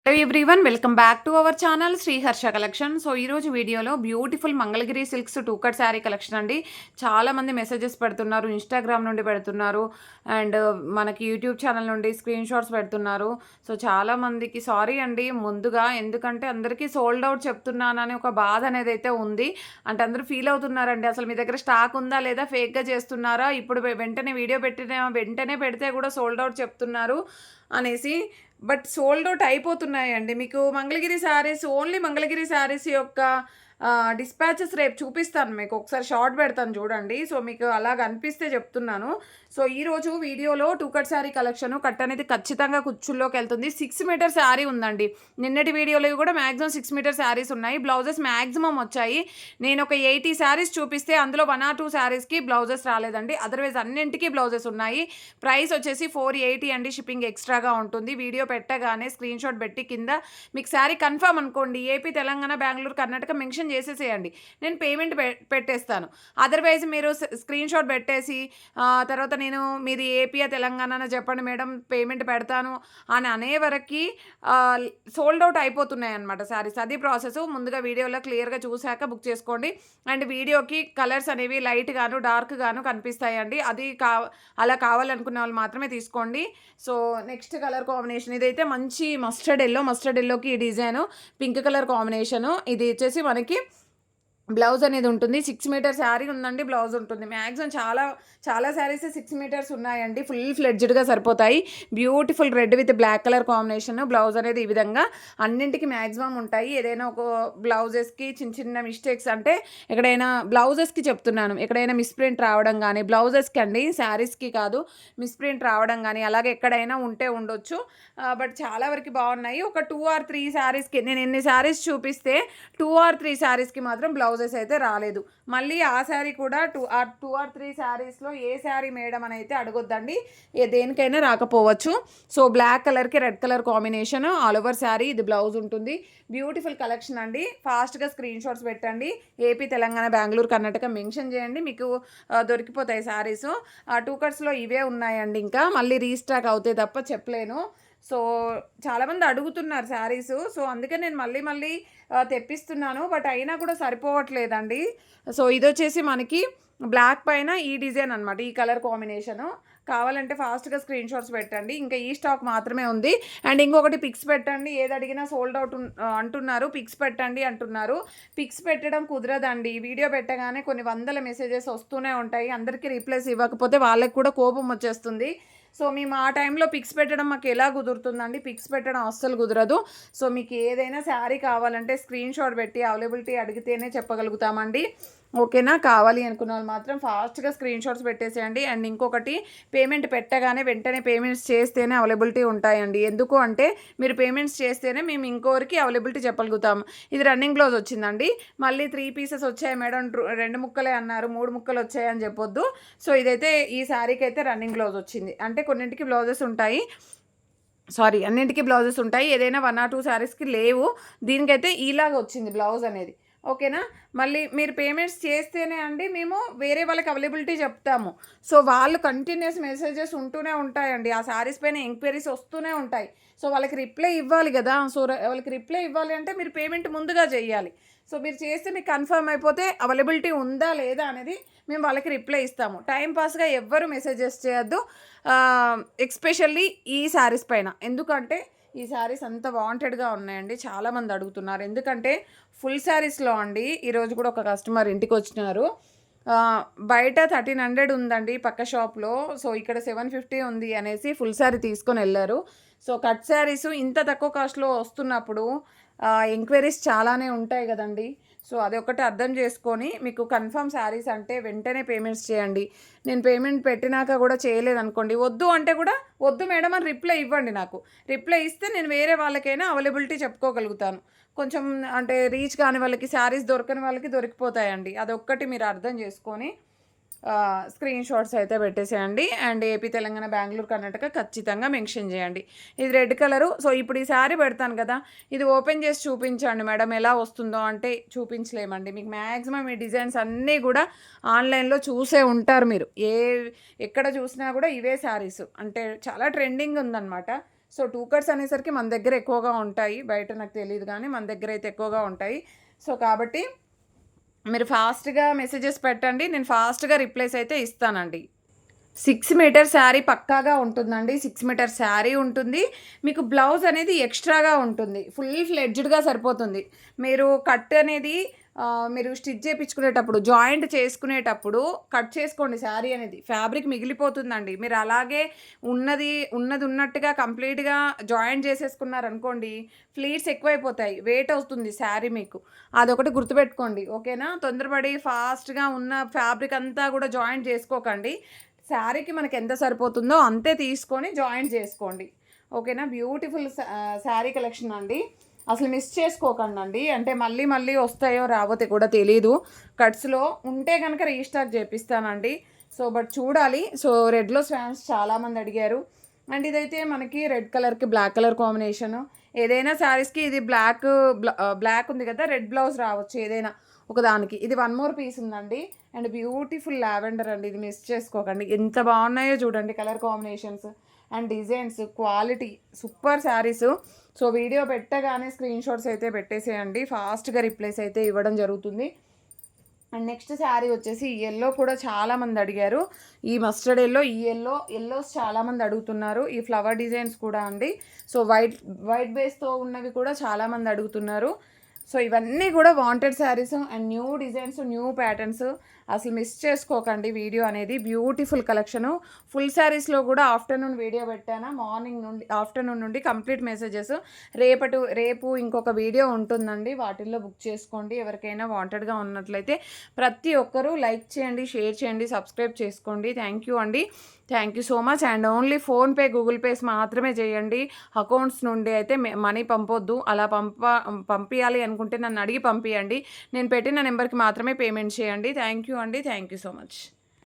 Hello everyone, welcome back to our channel Shri Harsha collection. So ఈరోజు వీడియోలో beautiful Mangalagiri silks two cut sari collection అండి. చాలామంది messages పెడుతున్నారు, ఇన్స్టాగ్రామ్ నుండి పెడుతున్నారు అండ్ మనకి యూట్యూబ్ ఛానల్ నుండి స్క్రీన్ షాట్స్ పెడుతున్నారు. సో చాలామందికి సారీ అండి ముందుగా, ఎందుకంటే అందరికీ సోల్డ్ అవుట్ చెప్తున్నానని ఒక బాధ అనేది అయితే ఉంది. అంటే అందరూ ఫీల్ అవుతున్నారండి, అసలు మీ దగ్గర స్టాక్ ఉందా లేదా, ఫేక్గా చేస్తున్నారా, ఇప్పుడు వెంటనే వీడియో పెట్టిన వెంటనే పెడితే కూడా సోల్డ్ అవుట్ చెప్తున్నారు అనేసి. బట్ సోల్డ్ అవుట్ అయిపోతున్నాయండి. మీకు మంగళగిరి శారీస్, ఓన్లీ మంగళగిరి శారీస్ యొక్క డిస్పాచెస్ రేపు చూపిస్తాను, మీకు ఒకసారి షార్ట్ పెడతాను చూడండి. సో మీకు అలాగ అనిపిస్తే చెప్తున్నాను. సో ఈరోజు వీడియోలో two cut sari collection, cut అనేది ఖచ్చితంగా కుచ్చుల్లోకి వెళ్తుంది. 6 మీటర్ శారీ ఉందండి. నిన్నటి వీడియోలో కూడా మ్యాక్సిమం 6 మీటర్ శారీస్ ఉన్నాయి. బ్లౌజెస్ మ్యాక్సిమం వచ్చాయి. నేను ఒక 80 శారీస్ చూపిస్తే అందులో 1 or 2 శారీస్కి బ్లౌజెస్ రాలేదండి. అదర్వైజ్ అన్నింటికీ బ్లౌజెస్ ఉన్నాయి. ప్రైస్ వచ్చేసి 480 అండి. షిప్పింగ్ ఎక్స్ట్రాగా ఉంటుంది. వీడియో పెట్టగానే స్క్రీన్ షాట్ పెట్టి కింద మీకు శారీ కన్ఫర్మ్ అనుకోండి, ఏపీ, తెలంగాణ, బెంగళూరు, కర్ణాటక మెన్షన్ చేసేసేయండి, నేను పేమెంట్ పెట్టేస్తాను. అదర్వైజ్ మీరు స్క్రీన్ షాట్ పెట్టేసి తర్వాత నేను మీది ఏపీయా తెలంగాణ చెప్పండి మేడం, పేమెంట్ పెడతాను అని అనే వరకు సోల్డ్ అవుట్ అయిపోతున్నాయి అనమాట శారీస్. అది ప్రాసెస్. ముందుగా వీడియోలో క్లియర్గా చూశాక బుక్ చేసుకోండి. అండ్ వీడియోకి కలర్స్ అనేవి లైట్ గాను డార్క్ గాను కనిపిస్తాయండి. అది అలా కావాలనుకునే వాళ్ళు మాత్రమే తీసుకోండి. సో నెక్స్ట్ కలర్ కాంబినేషన్ ఇదైతే మంచి మస్టర్డ్ ఎల్లోకి ఈ డిజైన్ పింక్ కలర్ కాంబినేషను. ఇది వచ్చేసి మనకి బ్లౌజ్ అనేది ఉంటుంది. 6 మీటర్ శారీ ఉందండి, బ్లౌజ్ ఉంటుంది. మ్యాక్సిమం చాలా శారీస్ 6 మీటర్స్ ఉన్నాయండి. ఫుల్ ఫ్లెడ్జ్డ్గా సరిపోతాయి. Beautiful red with black colour combination. Blouse అనేది ఈ విధంగా అన్నింటికి మ్యాక్సిమం ఉంటాయి. ఏదైనా ఒక బ్లౌజెస్కి చిన్న మిస్టేక్స్, అంటే ఎక్కడైనా బ్లౌజెస్కి చెప్తున్నాను, ఎక్కడైనా మిస్ప్రింట్ రావడం కానీ, బ్లౌజెస్కి అండి, శారీస్కి కాదు, మిస్ప్రింట్ రావడం కానీ అలాగే ఎక్కడైనా ఉంటే ఉండొచ్చు. బట్ చాలా వరకు బాగున్నాయి. ఒక 2 or 3 శారీస్కి, నేను ఎన్ని శారీస్ చూపిస్తే 2 or 3 శారీస్కి మాత్రం బ్లౌజెస్ అయితే రాలేదు. మళ్ళీ ఆ శారీ కూడా 2 or 3 శారీస్లో ఏ శారీ మేడం అని అయితే అడగొద్దండి, దేనికైనా రాకపోవచ్చు. సో బ్లాక్ కలర్కి red colour combination all over sari, ఇది బ్లౌజ్ ఉంటుంది. బ్యూటిఫుల్ కలెక్షన్ అండి. ఫాస్ట్గా స్క్రీన్ షాట్స్ పెట్టండి. ఏపీ, తెలంగాణ, బెంగళూరు, కర్ణాటక మెన్షన్ చేయండి, మీకు దొరికిపోతాయి శారీస్. టూ కట్స్లో ఇవే ఉన్నాయండి, ఇంకా మళ్ళీ రీస్టాక్ అవుతాయి తప్ప చెప్పలేను. సో చాలామంది అడుగుతున్నారు శారీస్, సో అందుకే నేను మళ్ళీ తెప్పిస్తున్నాను. బట్ అయినా కూడా సరిపోవట్లేదండి. సో ఇది వచ్చేసి మనకి బ్లాక్ పైన ఈ డిజైన్ అనమాట, ఈ కలర్ కాంబినేషను. కావాలంటే ఫాస్ట్గా స్క్రీన్ షాట్స్ పెట్టండి. ఇంకా ఈ స్టాక్ మాత్రమే ఉంది. అండ్ ఇంకొకటి పిక్స్ పెట్టండి, ఏది అడిగినా సోల్డ్ అవుట్ అంటున్నారు, పిక్స్ పెట్టండి అంటున్నారు. పిక్స్ పెట్టడం కుదరదండి. వీడియో పెట్టగానే కొన్ని వందల మెసేజెస్ వస్తూనే ఉంటాయి. అందరికీ రిప్లైస్ ఇవ్వకపోతే వాళ్ళకి కూడా కోపం వచ్చేస్తుంది. సో మేము ఆ టైంలో పిక్స్ పెట్టడం మాకు ఎలా కుదురుతుందండి, పిక్స్ పెట్టడం అస్సలు కుదరదు. సో మీకు ఏదైనా శారీ కావాలంటే స్క్రీన్ షాట్ పెట్టి అవైలబిలిటీ అడిగితేనే చెప్పగలుగుతామండి. ఓకేనా? కావాలి అనుకున్న వాళ్ళు మాత్రం ఫాస్ట్గా స్క్రీన్ షాట్స్ పెట్టేసేయండి. అండ్ ఇంకొకటి, పేమెంట్ పెట్టగానే వెంటనే పేమెంట్స్ చేస్తేనే అవైలబిలిటీ ఉంటాయండి. ఎందుకు అంటే మీరు పేమెంట్స్ చేస్తేనే మేము ఇంకోరికి అవైలబిలిటీ చెప్పగలుగుతాము. ఇది రన్నింగ్ బ్లౌజ్ వచ్చిందండి. మళ్ళీ 3 పీసెస్ వచ్చాయి మేడం, 2 ముక్కలే అన్నారు, 3 ముక్కలు వచ్చాయని చెప్పొద్దు. సో ఇదైతే ఈ శారీకి అయితే రన్నింగ్ బ్లౌజ్ వచ్చింది. అంటే కొన్నింటికి బ్లౌజెస్ ఉంటాయి, అన్నింటికి బ్లౌజెస్ ఉంటాయి. ఏదైనా 1 or 2 శారీస్కి లేవు. దీనికైతే ఈలాగా వచ్చింది బ్లౌజ్ అనేది. ఓకేనా? మళ్ళీ మీరు పేమెంట్స్ చేస్తేనే అండి మేము వేరే వాళ్ళకి అవైలబిలిటీ చెప్తాము. సో వాళ్ళు కంటిన్యూస్ మెసేజెస్ ఉంటూనే ఉంటాయండి, ఆ శారీస్ పైన ఎంక్వైరీస్ వస్తూనే ఉంటాయి. సో వాళ్ళకి రిప్లై ఇవ్వాలి కదా. సో వాళ్ళకి రిప్లై ఇవ్వాలి అంటే మీరు పేమెంట్ ముందుగా చేయాలి. సో మీరు చేస్తే మీకు కన్ఫర్మ్ అయిపోతే అవైలబిలిటీ ఉందా లేదా అనేది మేము వాళ్ళకి రిప్లై ఇస్తాము. టైంపాస్గా ఎవ్వరు మెసేజెస్ చేయొద్దు, ఎస్పెషల్లీ ఈ శారీస్ పైన. ఎందుకంటే ఈ శారీస్ అంత వాంటెడ్గా ఉన్నాయండి, చాలామంది అడుగుతున్నారు. ఎందుకంటే ఫుల్ శారీస్లో అండి, ఈరోజు కూడా ఒక కస్టమర్ ఇంటికి వచ్చినారు. బయట 1300 ఉందండి పక్క షాప్లో, సో ఇక్కడ 750 ఉంది అనేసి ఫుల్ శారీ తీసుకొని వెళ్ళారు. సో కట్ శారీస్ ఇంత తక్కువ కాస్ట్లో వస్తున్నప్పుడు ఎంక్వైరీస్ చాలానే ఉంటాయి కదండి. సో అదొకటి అర్థం చేసుకొని మీకు కన్ఫర్మ్ శారీస్ అంటే వెంటనే పేమెంట్స్ చేయండి. నేను పేమెంట్ పెట్టినాక కూడా చేయలేదనుకోండి, వద్దు అంటే కూడా వద్దు మేడం అని రిప్లై ఇవ్వండి. నాకు రిప్లై ఇస్తే నేను వేరే వాళ్ళకైనా అవైలబిలిటీ చెప్పుకోగలుగుతాను. కొంచెం అంటే రీచ్ కాని వాళ్ళకి, శారీస్ దొరకని వాళ్ళకి దొరికిపోతాయండి. అదొక్కటి మీరు అర్థం చేసుకొని స్క్రీన్ షాట్స్ అయితే పెట్టేసేయండి. అండ్ ఏపీ, తెలంగాణ, బెంగళూరు, కర్ణాటక ఖచ్చితంగా మెన్షన్ చేయండి. ఇది రెడ్ కలరు. సో ఇప్పుడు ఈ శారీ పెడతాను కదా, ఇది ఓపెన్ చేసి చూపించండి మేడం ఎలా వస్తుందో అంటే చూపించలేమండి. మీకు మ్యాక్సిమం ఈ డిజైన్స్ అన్నీ కూడా ఆన్లైన్లో చూసే ఉంటారు మీరు. ఎక్కడ చూసినా కూడా ఇవే శారీస్, అంటే చాలా ట్రెండింగ్ ఉందన్నమాట. సో 2 కట్స్ అనేసరికి మన దగ్గర ఎక్కువగా ఉంటాయి, బయట నాకు తెలీదు కానీ మన దగ్గర అయితే ఎక్కువగా ఉంటాయి. సో కాబట్టి మీరు ఫాస్ట్‌గా మెసేజెస్ పెట్టండి, నేను ఫాస్ట్‌గా రిప్లైస్ అయితే ఇస్తానండి. 6 మీటర్ శారీ పక్కాగా ఉంటుందండి. 6 మీటర్ శారీ ఉంటుంది. మీకు బ్లౌజ్ అనేది ఎక్స్‌ట్రాగా ఉంటుంది. ఫుల్ ఫ్లెడ్జ్డ్‌గా సరిపోతుంది. మీరు కట్ అనేది మీరు స్టిచ్ చేపించుకునేటప్పుడు, జాయింట్ చేసుకునేటప్పుడు కట్ చేసుకోండి శారీ అనేది. ఫ్యాబ్రిక్ మిగిలిపోతుందండి. మీరు అలాగే ఉన్నది ఉన్నట్టుగా కంప్లీట్‌గా జాయింట్ చేసేసుకున్నారనుకోండి, ఫ్లీట్స్ ఎక్కువైపోతాయి. వెయిట్ అవుతుంది శారీ మీకు. అదొకటి గుర్తుపెట్టుకోండి. ఓకేనా? తొందరపడి ఫాస్ట్‌గా ఉన్న ఫ్యాబ్రిక్ అంతా కూడా జాయింట్ చేసుకోకండి. శారీకి మనకి ఎంత సరిపోతుందో అంతే తీసుకొని జాయింట్ చేసుకోండి. ఓకేనా? బ్యూటిఫుల్ శారీ కలెక్షన్ అండి. అసలు మిస్ చేసుకోకండి. అంటే మళ్ళీ వస్తాయో రావో కూడా తెలీదు. కట్స్‌లో ఉంటే గనక రీస్టాక్ చేపిస్తానండి. సో బట్ చూడాలి. సో రెడ్‌లో స్వాన్స్ చాలామంది అడిగారు. అండ్ ఇదైతే మనకి రెడ్ కలర్‌కి బ్లాక్ కలర్ కాంబినేషను. ఏదైనా శారీస్‌కి ఇది బ్లాక్ ఉంది కదా! రెడ్ బ్లౌజ్ రావచ్చు ఏదైనా ఒకదానికి. ఇది 1 మోర్ పీస్ ఉందండి. అండ్ బ్యూటిఫుల్ లావెండర్ అండి. ఇది మిస్ చేసుకోకండి. ఎంత బాగున్నాయో చూడండి colour combinations and designs, quality super saris. So video పెట్టగానే స్క్రీన్ షాట్స్ అయితే పెట్టేసేయండి. ఫాస్ట్‌గా రిప్లైస్ అయితే ఇవ్వడం జరుగుతుంది. అండ్ నెక్స్ట్ శారీ వచ్చేసి ఈ యెల్లో కూడా చాలామంది అడిగారు. ఈ మస్టర్డ్ యెల్లోస్ చాలామంది అడుగుతున్నారు. ఈ ఫ్లవర్ డిజైన్స్ కూడా అండి. సో వైట్ బేస్‌తో ఉన్నవి కూడా చాలామంది అడుగుతున్నారు. సో ఇవన్నీ కూడా wanted saris and new designs, new patterns. అసలు మిస్ చేసుకోకండి వీడియో అనేది. Beautiful collection. ఫుల్ శారీస్లో కూడా ఆఫ్టర్నూన్ వీడియో పెట్టాను. ఆఫ్టర్నూన్ నుండి కంప్లీట్ మెసేజెస్. రేపు ఇంకొక వీడియో ఉంటుందండి. వాటిల్లో బుక్ చేసుకోండి. ఎవరికైనా వాంటెడ్గా ఉన్నట్లయితే ప్రతి ఒక్కరూ లైక్ చేయండి, షేర్ చేయండి, సబ్స్క్రైబ్ చేసుకోండి. థ్యాంక్ యూ అండి. Thank you so much. And only PhonePe, Google pays మాత్రమే చేయండి. అకౌంట్స్ నుండి అయితే మనీ పంపొద్దు. అలా పంపించాలి అనుకుంటే నన్ను అడిగి పంపించండి. నేను పెట్టిన నెంబర్కి మాత్రమే పేమెంట్ చేయండి. థ్యాంక్ యూ అండి. Thank you so much.